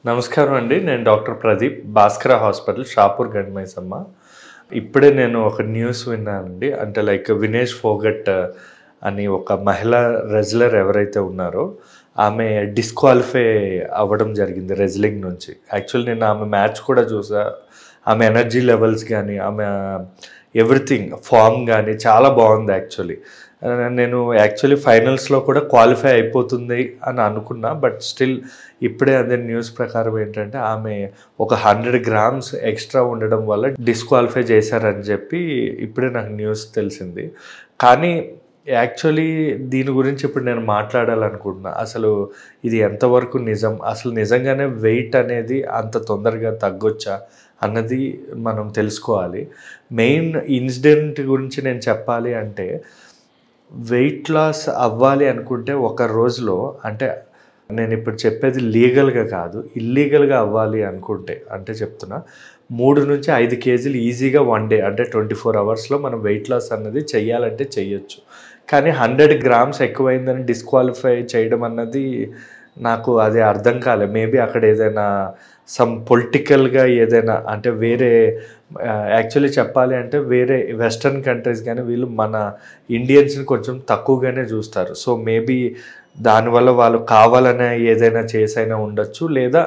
నమస్కారం అండి. నేను డాక్టర్ ప్రదీప్, భాస్కర హాస్పిటల్, షాపూర్ గండిమైసమ్మ. ఇప్పుడే నేను ఒక న్యూస్ విన్నానండి. అంటే వినేష్ ఫోగట్ అని ఒక మహిళా రెజ్లర్ ఎవరైతే ఉన్నారో ఆమె డిస్క్వాలిఫై అవ్వడం జరిగింది రెజ్లింగ్ నుంచి. యాక్చువల్లీ నేను ఆమె మ్యాచ్ కూడా చూసా. ఆమె ఎనర్జీ లెవెల్స్ కానీ, ఆమె ఎవ్రీథింగ్ ఫామ్ కానీ చాలా బాగుంది. నేను యాక్చువల్లీ ఫైనల్స్లో కూడా క్వాలిఫై అయిపోతుంది అని అనుకున్నా. బట్ స్టిల్ ఇప్పుడే అదే న్యూస్ ప్రకారం ఏంటంటే ఆమె ఒక 100 grams ఎక్స్ట్రా ఉండడం వల్ల డిస్క్వాలిఫై చేశారని చెప్పి ఇప్పుడే నాకు న్యూస్ తెలిసింది. కానీ యాక్చువల్లీ దీని గురించి ఇప్పుడు నేను మాట్లాడాలనుకుంటున్నా. అసలు ఇది ఎంతవరకు నిజం, అసలు నిజంగానే వెయిట్ అనేది అంత తొందరగా తగ్గొచ్చా అన్నది మనం తెలుసుకోవాలి. మెయిన్ ఇన్సిడెంట్ గురించి నేను చెప్పాలి అంటే, వెయిట్ లాస్ అవ్వాలి అనుకుంటే ఒక రోజులో, అంటే నేను ఇప్పుడు చెప్పేది లీగల్గా కాదు, ఇల్లీగల్గా అవ్వాలి అనుకుంటే అంటే చెప్తున్నా, 3 నుంచి 5 కేజీలు ఈజీగా 1 డే అంటే 24 hours మనం వెయిట్ లాస్ అన్నది చెయ్యాలంటే చెయ్యొచ్చు. కానీ 100 grams ఎక్కువైందని డిస్క్వాలిఫై చేయడం అన్నది నాకు అది అర్థం కాలే. మేబీ అక్కడ ఏదైనా సమ్ పొలిటికల్గా ఏదైనా, అంటే వేరే యాక్చువల్లీ చెప్పాలి అంటే వేరే వెస్టర్న్ కంట్రీస్ కానీ వీళ్ళు మన ఇండియన్స్ని కొంచెం తక్కువగానే చూస్తారు. సో మేబీ దానివల్ల వాళ్ళు కావాలనే ఏదైనా చేసైనా ఉండొచ్చు, లేదా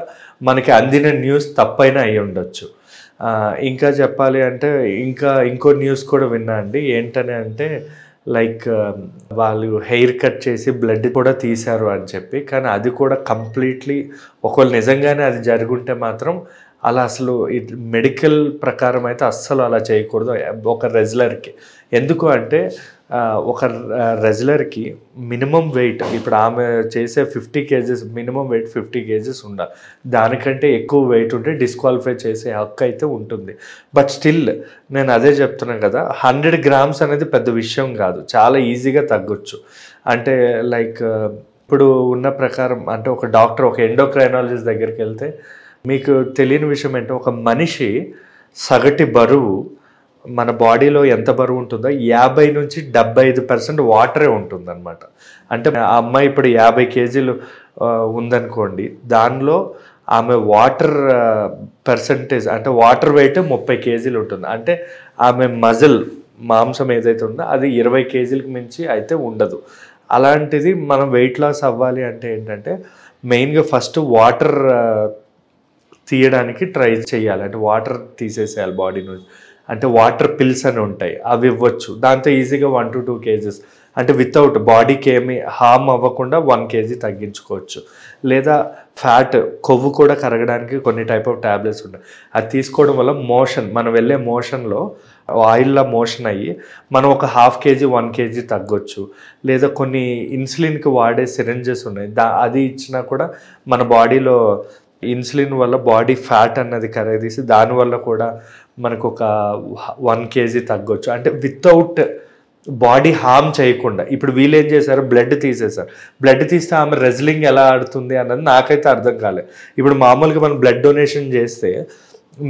మనకి అందిన న్యూస్ తప్పైనా అయి ఉండొచ్చు. ఇంకా చెప్పాలి అంటే ఇంకో న్యూస్ కూడా విన్నా అండి. ఏంటని అంటే వాళ్ళు హెయిర్ కట్ చేసి బ్లడ్ కూడా తీశారు అని చెప్పి. కానీ అది కూడా కంప్లీట్లీ ఒకవేళ నిజంగానే అది జరుగుంటే మాత్రం అలా అసలు మెడికల్ ప్రకారం అయితే అస్సలు అలా చేయకూడదు ఒక రెజ్లర్కి. ఎందుకు అంటే ఒక రెజ్లర్కి మినిమం వెయిట్, ఇప్పుడు ఆమె చేసే 50 kgs మినిమం వెయిట్ 50 kgs ఉండాలి. దానికంటే ఎక్కువ వెయిట్ ఉంటే డిస్క్వాలిఫై చేసే హక్కు అయితే ఉంటుంది. బట్ స్టిల్ నేను అదే చెప్తున్నాను కదా, 100 grams అనేది పెద్ద విషయం కాదు, చాలా ఈజీగా తగ్గొచ్చు. అంటే ఇప్పుడు ఉన్న ప్రకారం అంటే ఒక డాక్టర్, ఒక ఎండోక్రైనాలజిస్ట్ దగ్గరికి వెళ్తే మీకు తెలియని విషయం ఏంటో, ఒక మనిషి సగటు బరువు మన బాడీలో ఎంత బరువు ఉంటుందో 50 నుంచి 75% వాటరే ఉంటుందన్నమాట. అంటే ఆ అమ్మాయి ఇప్పుడు 50 kgs ఉందనుకోండి, దానిలో ఆమె వాటర్ పర్సంటేజ్ అంటే వాటర్ వెయిట్ 30 kgs ఉంటుంది. అంటే ఆమె మజిల్ మాంసం ఏదైతే ఉందో అది 20 kgs మించి అయితే ఉండదు. అలాంటిది మనం వెయిట్ లాస్ అవ్వాలి అంటే ఏంటంటే మెయిన్గా ఫస్ట్ వాటర్ తీయడానికి ట్రై చేయాలి. అంటే వాటర్ తీసేసేయాలి బాడీ నుంచి. అంటే వాటర్ పిల్స్ అని ఉంటాయి, అవి ఇవ్వచ్చు. దాంతో ఈజీగా 1 to 2 kgs అంటే వితౌట్ బాడీకి ఏమి హార్మ్ అవ్వకుండా 1 kg తగ్గించుకోవచ్చు. లేదా ఫ్యాట్, కొవ్వు కూడా కరగడానికి కొన్ని టైప్ ఆఫ్ ట్యాబ్లెట్స్ ఉంటాయి. అది తీసుకోవడం వల్ల మనం వెళ్ళే మోషన్లో ఆయిల్లో మోషన్ అయ్యి మనం ఒక 1/2 kg 1 kg తగ్గొచ్చు. లేదా కొన్ని ఇన్సులిన్కి వాడే సిరింజెస్ ఉన్నాయి, అది ఇచ్చినా కూడా మన బాడీలో ఇన్సులిన్ వల్ల బాడీ ఫ్యాట్ అన్నది కరగదీసి దానివల్ల కూడా మనకు ఒక 1 kg తగ్గొచ్చు. అంటే వితౌట్ బాడీ హార్మ్ చేయకుండా. ఇప్పుడు వీళ్ళు ఏం చేశారు, బ్లడ్ తీసేశారు. బ్లడ్ తీస్తే ఆమె రెజ్లింగ్ ఎలా ఆడుతుంది అన్నది నాకైతే అర్థం కాలేదు. ఇప్పుడు మామూలుగా మనం బ్లడ్ డొనేషన్ చేస్తే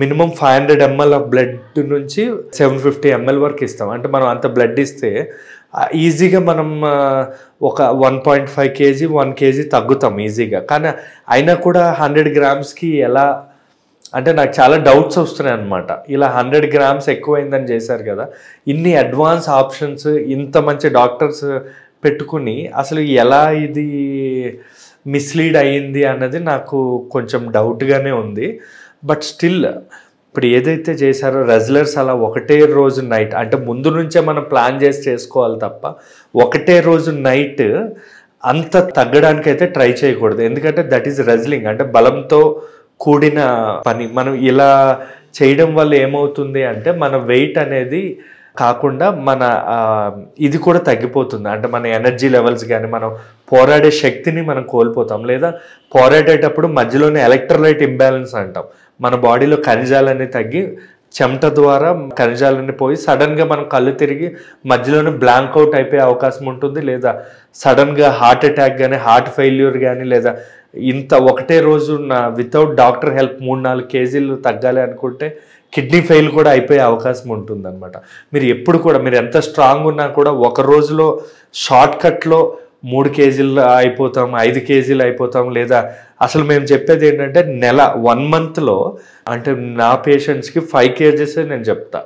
మినిమం 500 ml ఆఫ్ బ్లడ్ నుంచి 750 ml వరకు ఇస్తాం. అంటే మనం అంత బ్లడ్ ఇస్తే ఈజీగా మనం ఒక 1.5 kg 1 kg తగ్గుతాం ఈజీగా. కానీ అయినా కూడా 100 gramsకి ఎలా అంటే నాకు చాలా డౌట్స్ వస్తున్నాయి అన్నమాట. ఇలా 100 grams ఎక్కువైందని చేశారు కదా, ఇన్ని అడ్వాన్స్ ఆప్షన్స్, ఇంత మంచి డాక్టర్స్ పెట్టుకుని అసలు ఎలా ఇది మిస్లీడ్ అయ్యింది అన్నది నాకు కొంచెం డౌట్గానే ఉంది. బట్ స్టిల్ ఇప్పుడు ఏదైతే చేశారో రెజ్లర్స్ అలా ఒకటే రోజు నైట్, అంటే ముందు నుంచే మనం ప్లాన్ చేసి చేసుకోవాలి తప్ప ఒకటే రోజు నైట్ అంత తగ్గడానికి అయితే ట్రై చేయకూడదు. ఎందుకంటే దట్ ఈజ్ రెజ్లింగ్, అంటే బలంతో కూడిన పని. మనం ఇలా చేయడం వల్ల ఏమవుతుంది అంటే మన వెయిట్ అనేది కాకుండా మన ఇది కూడా తగ్గిపోతుంది. అంటే మన ఎనర్జీ లెవెల్స్ కానీ, మనం పోరాడే శక్తిని మనం కోల్పోతాం. లేదా పోరాడేటప్పుడు మధ్యలోనే ఎలక్ట్రోలైట్ ఇంబ్యాలెన్స్ అంటాం, మన బాడీలో ఖనిజాలన్నీ తగ్గి చెమట ద్వారా ఖనిజాలన్నీ పోయి సడన్గా మనం కళ్ళు తిరిగి మధ్యలోనే బ్లాంక్ అవుట్ అయిపోయే అవకాశం ఉంటుంది. లేదా సడన్గా హార్ట్ అటాక్ కానీ, హార్ట్ ఫెయిల్యూర్ కానీ, లేదా ఇంత ఒకటే రోజు వితౌట్ డాక్టర్ హెల్ప్ 3-4 kgs తగ్గాలి అనుకుంటే కిడ్నీ ఫెయిల్ కూడా అయిపోయే అవకాశం ఉంటుందన్నమాట. మీరు ఎప్పుడు కూడా మీరు ఎంత స్ట్రాంగ్ ఉన్నా కూడా ఒక రోజులో షార్ట్ కట్లో 3 కేజీలు అయిపోతాం, 5 కేజీలు అయిపోతాం, లేదా అసలు మేము చెప్పేది ఏంటంటే 1 మంత్లో అంటే నా పేషెంట్స్కి 5 కేజెసే నేను చెప్తా.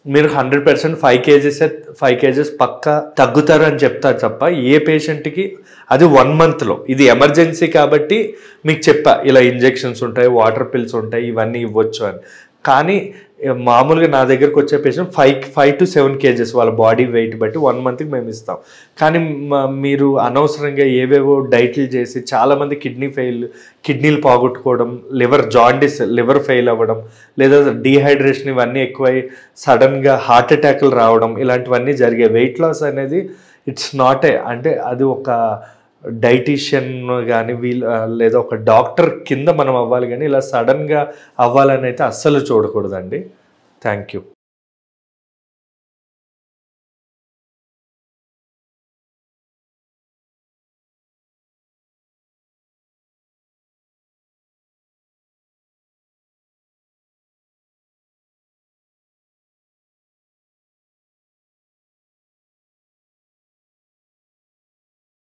మీరు 100% 5 కేజెస్ పక్కా తగ్గుతారు అని చెప్తారు తప్ప ఏ పేషెంట్కి అది 1 మంత్లో. ఇది ఎమర్జెన్సీ కాబట్టి మీకు చెప్పా ఇలా ఇంజెక్షన్స్ ఉంటాయి, వాటర్ పిల్స్ ఉంటాయి, ఇవన్నీ ఇవ్వచ్చు అని. కానీ మామూలుగా నా దగ్గరకు వచ్చే పేషెంట్ 5 to 7 కేజెస్ వాళ్ళ బాడీ వెయిట్ బట్టి 1 మంత్కి మేము ఇస్తాం. కానీ మీరు అనవసరంగా ఏవేవో డైట్లు చేసి చాలామంది కిడ్నీలు పోగొట్టుకోవడం, లివర్ ఫెయిల్ అవ్వడం, లేదా డీహైడ్రేషన్ ఇవన్నీ ఎక్కువై సడన్గా హార్ట్ అటాక్లు రావడం, ఇలాంటివన్నీ జరిగాయి. వెయిట్ లాస్ అనేది ఇట్స్ నాట్ అంటే అది ఒక డైటీషియన్ కానీ లేదా ఒక డాక్టర్ కింద మనం అవ్వాలి, కానీ ఇలా సడన్గా అవ్వాలని అయితే అస్సలు చూడకూడదండి. Thank you.